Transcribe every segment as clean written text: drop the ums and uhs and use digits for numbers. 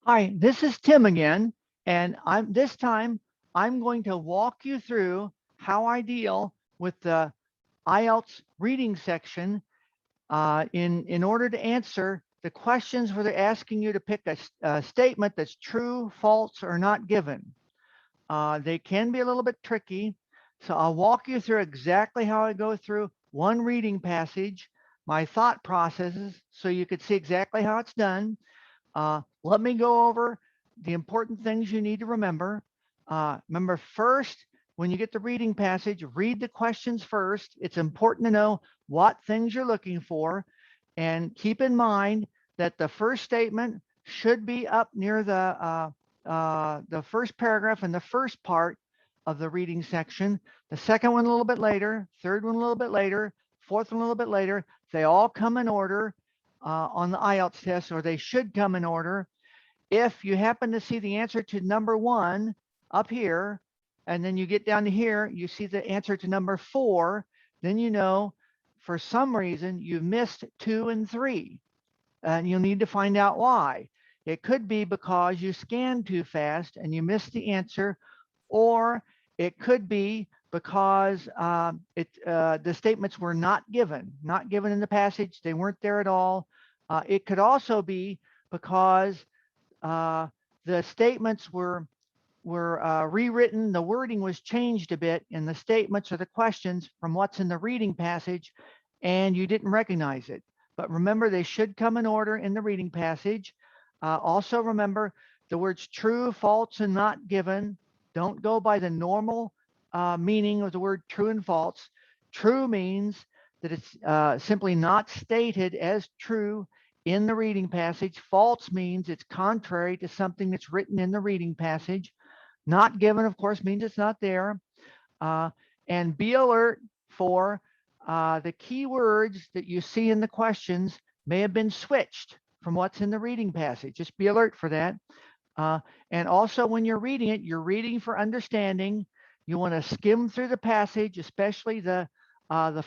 Hi, this is Tim again, and this time I'm going to walk you through how I deal with the IELTS reading section in order to answer the questions where they're asking you to pick a statement that's true, false, or not given. They can be a little bit tricky, so I'll walk you through exactly how I go through one reading passage, my thought processes, so you could see exactly how it's done. Let me go over the important things you need to remember. Remember first, when you get the reading passage, read the questions first. It's important to know what things you're looking for. And keep in mind that the first statement should be up near the first paragraph in the first part of the reading section. The second one a little bit later, third one a little bit later, fourth one a little bit later. They all come in order on the IELTS test, or they should come in order. If you happen to see the answer to number one up here, and then you get down to here, you see the answer to number four, then you know for some reason you missed two and three, and you'll need to find out why. It could be because you scanned too fast and you missed the answer, or it could be because the statements were not given in the passage. They weren't there at all. It could also be because uh, the statements were rewritten. The wording was changed a bit in the statements or the questions from what's in the reading passage, and you didn't recognize it. But remember, they should come in order in the reading passage. Also remember the words true, false, and not given. Don't go by the normal meaning of the word true and false. True means that it's simply not stated as true in the reading passage. False means it's contrary to something that's written in the reading passage. Not given, of course, means it's not there. Uh, and be alert for the key words that you see in the questions may have been switched from what's in the reading passage. Just be alert for that. Uh, and also when you're reading it, you're reading for understanding. You want to skim through the passage, especially the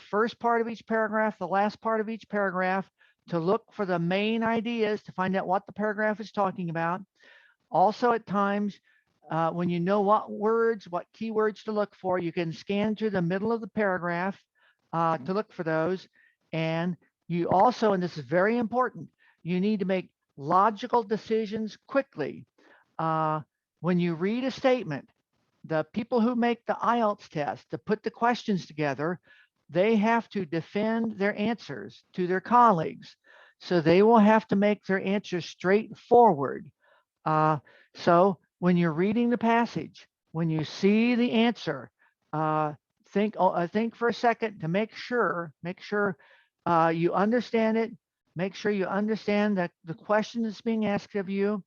first part of each paragraph, the last part of each paragraph, to look for the main ideas to find out what the paragraph is talking about. Also, at times, when you know what words, what keywords to look for, you can scan through the middle of the paragraph to look for those. And you also, and this is very important, you need to make logical decisions quickly. Uh, when you read a statement, the people who make the IELTS test to put the questions together, they have to defend their answers to their colleagues. So they will have to make their answers straightforward. Uh, so when you're reading the passage, when you see the answer, uh, think for a second to make sure you understand it. Make sure you understand that the question that's being asked of you.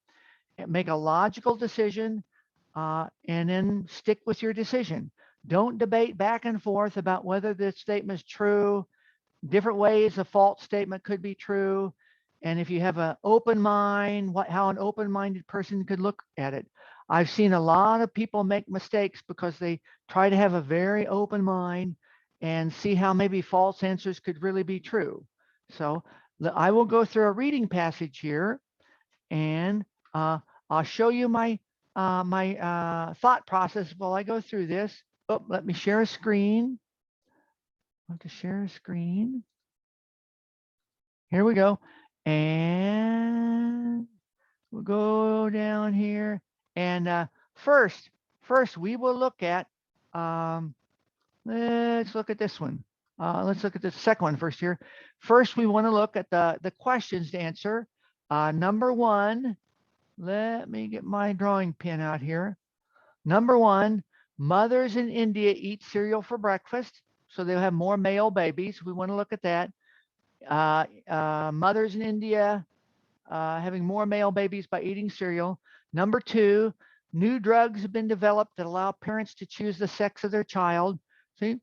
Make a logical decision, and then stick with your decision. Don't debate back and forth about whether this statement is true. Different ways a false statement could be true. And if you have an open mind, how an open-minded person could look at it. I've seen a lot of people make mistakes because they try to have a very open mind and see how maybe false answers could really be true. So I will go through a reading passage here, and uh, I'll show you my thought process while I go through this. Oh, let me share a screen. I want to share a screen. Here we go. And we'll go down here. And first we will look at, um, let's look at this one. Let's look at the second one first here. First, we want to look at the questions to answer. Number one, let me get my drawing pin out here. Number one, mothers in India eat cereal for breakfast, so they'll have more male babies. We want to look at that. Mothers in India having more male babies by eating cereal. Number two, new drugs have been developed that allow parents to choose the sex of their child. See,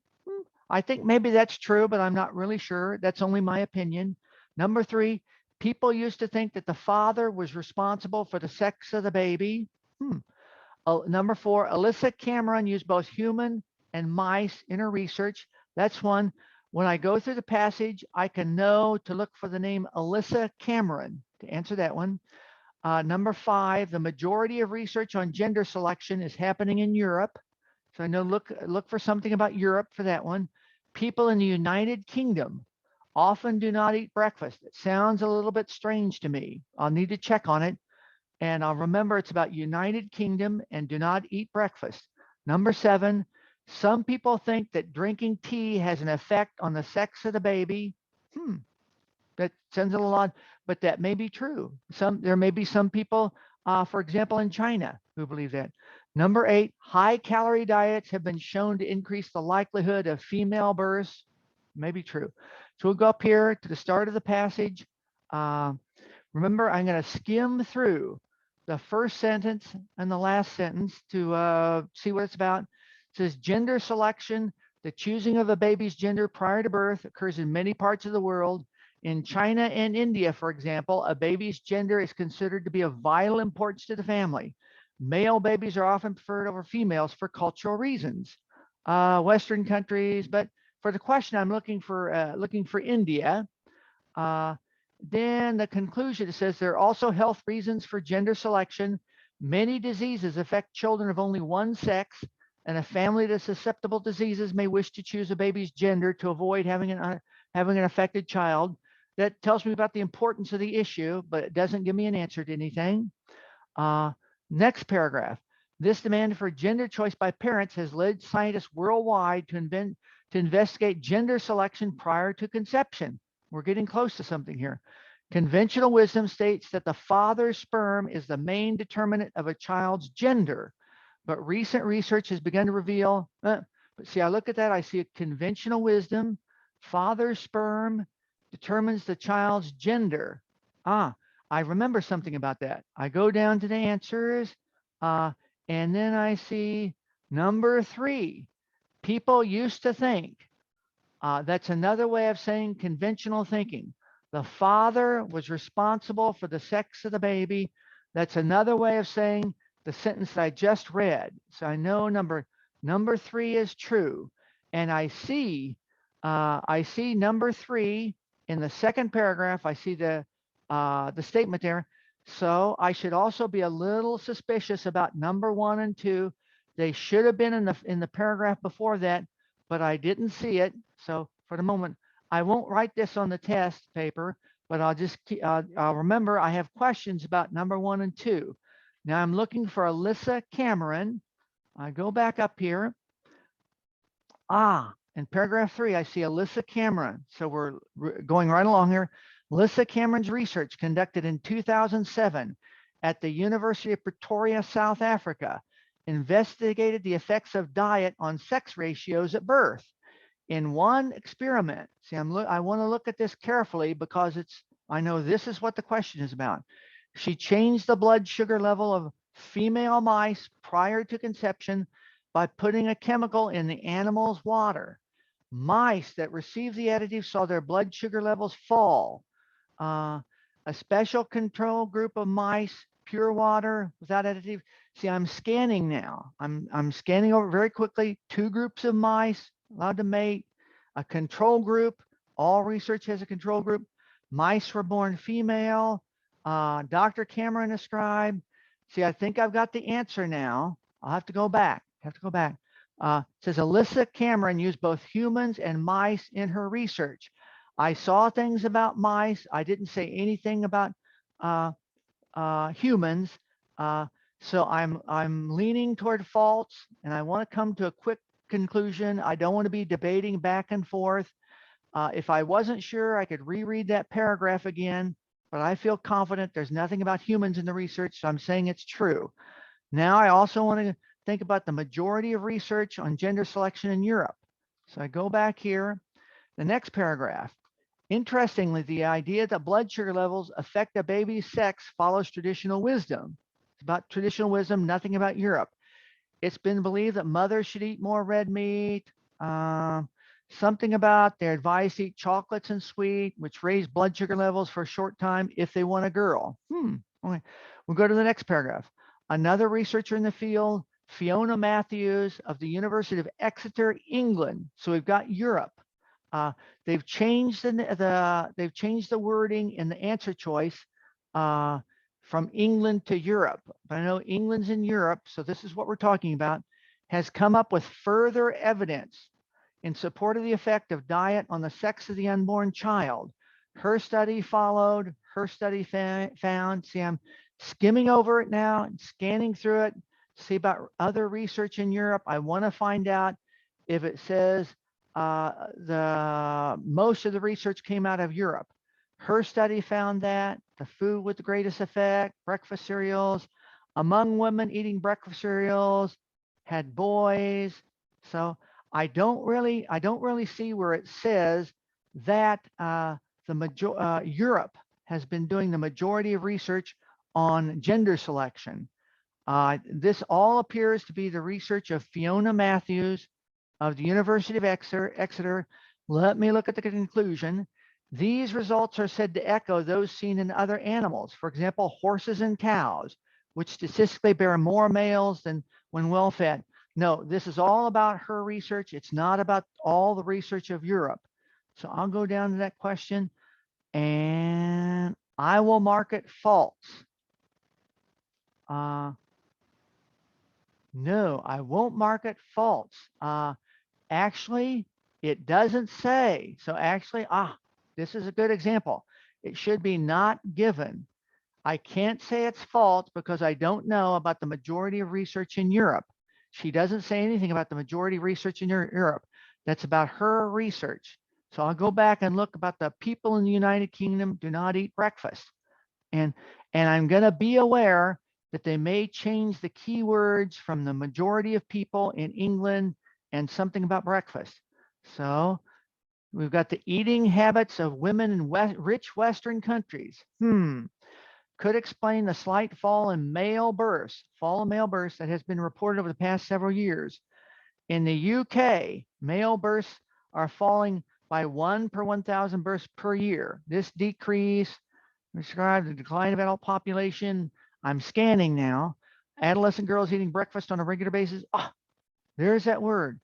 I think maybe that's true, but I'm not really sure. That's only my opinion. Number three, people used to think that the father was responsible for the sex of the baby. Number four, Alyssa Cameron used both human and mice in her research. That's one. When I go through the passage, I can know to look for the name Alyssa Cameron to answer that one. Number 5, the majority of research on gender selection is happening in Europe. So I know look for something about Europe for that one. People in the United Kingdom often do not eat breakfast. It sounds a little bit strange to me. I'll need to check on it. And I'll remember it's about United Kingdom and do not eat breakfast. Number 7, some people think that drinking tea has an effect on the sex of the baby. That sounds a little odd, but that may be true. There may be some people, for example, in China who believe that. Number 8, high calorie diets have been shown to increase the likelihood of female births. May be true. So we'll go up here to the start of the passage. Remember, I'm going to skim through the first sentence and the last sentence to see what it's about. It says gender selection, the choosing of a baby's gender prior to birth occurs in many parts of the world. In China and India, for example, a baby's gender is considered to be of vital importance to the family. Male babies are often preferred over females for cultural reasons. Western countries, but for the question, I'm looking for India. Then the conclusion, it says there are also health reasons for gender selection. Many diseases affect children of only one sex, and a family that's susceptible to diseases may wish to choose a baby's gender to avoid having an affected child. That tells me about the importance of the issue, but it doesn't give me an answer to anything. Next paragraph. This demand for gender choice by parents has led scientists worldwide to investigate gender selection prior to conception. We're getting close to something here. Conventional wisdom states that the father's sperm is the main determinant of a child's gender, but recent research has begun to reveal, but see, I look at that, I see a conventional wisdom, father's sperm determines the child's gender. I remember something about that. I go down to the answers, and then I see number 3. People used to think, that's another way of saying conventional thinking. The father was responsible for the sex of the baby. That's another way of saying the sentence that I just read. So I know number 3 is true. And I see number 3 in the second paragraph. I see the statement there. So I should also be a little suspicious about number 1 and 2. They should have been in the paragraph before that, but I didn't see it. So for the moment, I won't write this on the test paper, but I'll remember I have questions about number 1 and 2. Now I'm looking for Alyssa Cameron. I go back up here. In paragraph 3, I see Alyssa Cameron. So we're going right along here. Alyssa Cameron's research conducted in 2007 at the University of Pretoria, South Africa, investigated the effects of diet on sex ratios at birth. In one experiment, see, I want to look at this carefully because I know this is what the question is about. She changed the blood sugar level of female mice prior to conception by putting a chemical in the animal's water. Mice that received the additive saw their blood sugar levels fall. A special control group of mice, pure water without additive. See, I'm scanning now. I'm scanning over very quickly. 2 groups of mice allowed to mate. A control group. All research has a control group. Mice were born female. Dr. Cameron ascribed. See, I think I've got the answer now. I'll have to go back. It says Alyssa Cameron used both humans and mice in her research. I saw things about mice. I didn't say anything about humans. So I'm leaning toward false, and I want to come to a quick conclusion. I don't want to be debating back and forth. If I wasn't sure, I could reread that paragraph again, but I feel confident there's nothing about humans in the research, so I'm saying it's true. Now I also want to think about the majority of research on gender selection in Europe. So I go back here, the next paragraph. Interestingly, the idea that blood sugar levels affect a baby's sex follows traditional wisdom. It's about traditional wisdom, nothing about Europe. It's been believed that mothers should eat more red meat. Something about they're advised to eat chocolates and sweet, which raise blood sugar levels for a short time if they want a girl. Okay. We'll go to the next paragraph. Another researcher in the field, Fiona Matthews of the University of Exeter, England. So we've got Europe. They've changed the wording in the answer choice. from England to Europe. But I know England's in Europe, so this is what we're talking about, has come up with further evidence in support of the effect of diet on the sex of the unborn child. Her study followed, her study found. See, I'm skimming over it now and scanning through it, see about other research in Europe. I want to find out if it says the most of the research came out of Europe. Her study found that the food with the greatest effect, breakfast cereals, among women eating breakfast cereals had boys. So I don't really see where it says that Europe has been doing the majority of research on gender selection. This all appears to be the research of Fiona Matthews of the University of Exeter. Let me look at the conclusion. These results are said to echo those seen in other animals, for example, horses and cows, which statistically bear more males than when well fed. No, this is all about her research. It's not about all the research of Europe. So I'll go down to that question and I will mark it false. No, I won't mark it false. Actually, it doesn't say. So actually, this is a good example. It should be not given. I can't say it's false because I don't know about the majority of research in Europe. She doesn't say anything about the majority of research in Europe. That's about her research. So I'll go back and look about the people in the United Kingdom do not eat breakfast. And I'm going to be aware that they may change the keywords from the majority of people in England and something about breakfast. So we've got the eating habits of women in rich Western countries. Could explain the slight fall in male births that has been reported over the past several years. In the UK, male births are falling by 1 per 1,000 births per year. This decrease describes the decline of adult population. I'm scanning now. Adolescent girls eating breakfast on a regular basis. There's that word,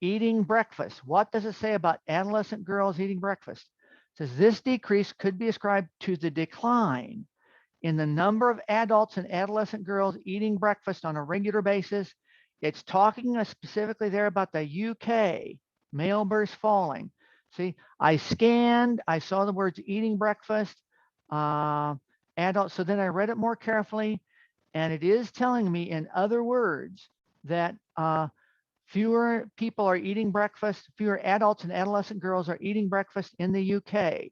eating breakfast. What does it say about adolescent girls eating breakfast? It says this decrease could be ascribed to the decline in the number of adults and adolescent girls eating breakfast on a regular basis. It's talking specifically there about the UK, male births falling. See, I scanned, I saw the words eating breakfast, adults. So then I read it more carefully, and it is telling me in other words that fewer people are eating breakfast, fewer adults and adolescent girls are eating breakfast in the UK.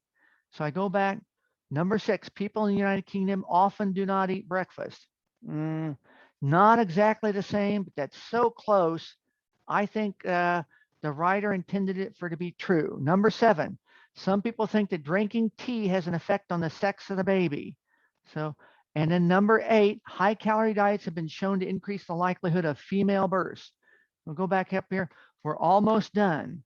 So I go back, number 6, people in the United Kingdom often do not eat breakfast. Not exactly the same, but that's so close. I think the writer intended it for it to be true. Number 7, some people think that drinking tea has an effect on the sex of the baby. So, and then number 8, high calorie diets have been shown to increase the likelihood of female births. We'll go back up here. We're almost done.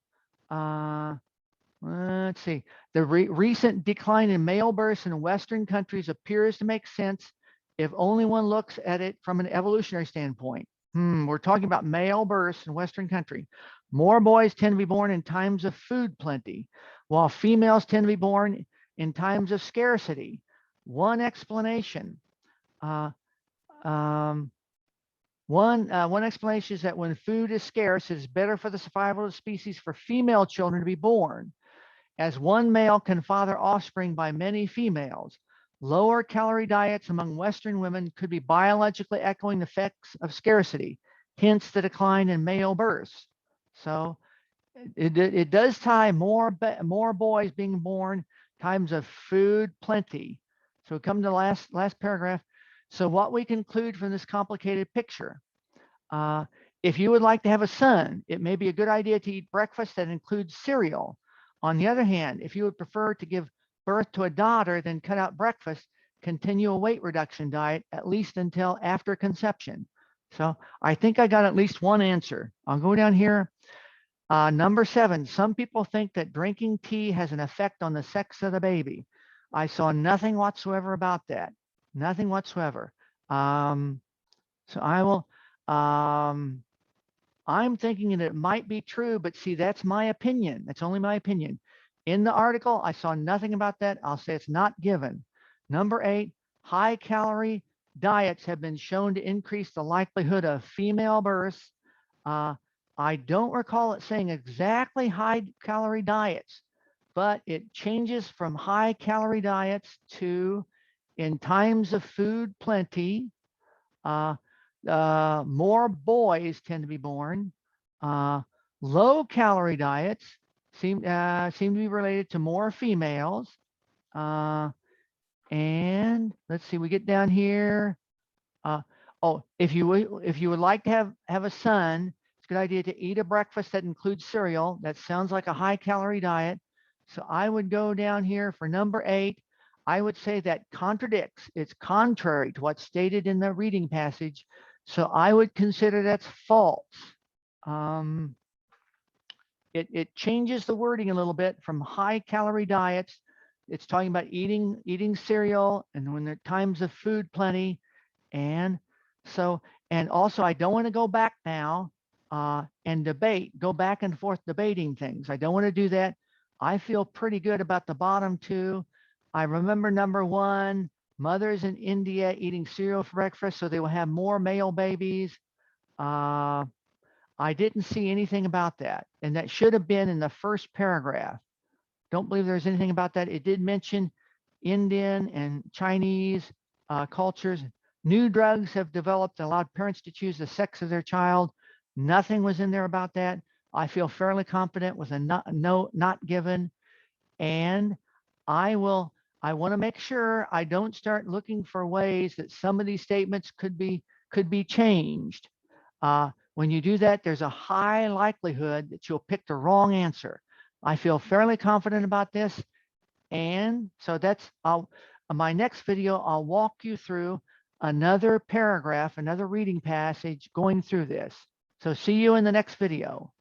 Let's see. The recent decline in male births in Western countries appears to make sense if only one looks at it from an evolutionary standpoint. We're talking about male births in Western country. More boys tend to be born in times of food plenty, while females tend to be born in times of scarcity. One explanation. One explanation is that when food is scarce, it is better for the survival of the species for female children to be born, as one male can father offspring by many females. Lower calorie diets among Western women could be biologically echoing the effects of scarcity, hence the decline in male births. So it does tie more boys being born times of food plenty. So we come to the last paragraph. So what we conclude from this complicated picture, if you would like to have a son, it may be a good idea to eat breakfast that includes cereal. On the other hand, if you would prefer to give birth to a daughter, then cut out breakfast, continue a weight reduction diet, at least until after conception. So I think I got at least one answer. I'll go down here. Number 7, some people think that drinking tea has an effect on the sex of the baby. I saw nothing whatsoever about that. Nothing whatsoever. So I will, I'm thinking that it might be true, but see, that's my opinion. That's only my opinion. In the article, I saw nothing about that. I'll say it's not given. Number 8, high calorie diets have been shown to increase the likelihood of female births. Uh, I don't recall it saying exactly high calorie diets, but it changes from high calorie diets to in times of food plenty. Uh, More boys tend to be born. Uh, Low calorie diets seem to be related to more females. Uh, and let's see, we get down here. Uh, oh, if you would like to have a son, it's a good idea to eat a breakfast that includes cereal. That sounds like a high calorie diet. So I would go down here for number 8. I would say that contradicts. It's contrary to what's stated in the reading passage. So I would consider that's false. Um, it changes the wording a little bit from high calorie diets. It's talking about eating cereal and when there are times of food plenty. And so, and also, I don't want to go back now and go back and forth debating things. I don't want to do that. I feel pretty good about the bottom 2. I remember number 1, mothers in India eating cereal for breakfast so they will have more male babies. Uh, I didn't see anything about that. And that should have been in the first paragraph. Don't believe there's anything about that. It did mention Indian and Chinese cultures. New drugs have developed and allowed parents to choose the sex of their child. Nothing was in there about that. I feel fairly confident with a not given. And I will, I want to make sure I don't start looking for ways that some of these statements could be changed. When you do that, there's a high likelihood that you'll pick the wrong answer. I feel fairly confident about this. And so that's, my next video, I'll walk you through another paragraph, another reading passage going through this. So see you in the next video.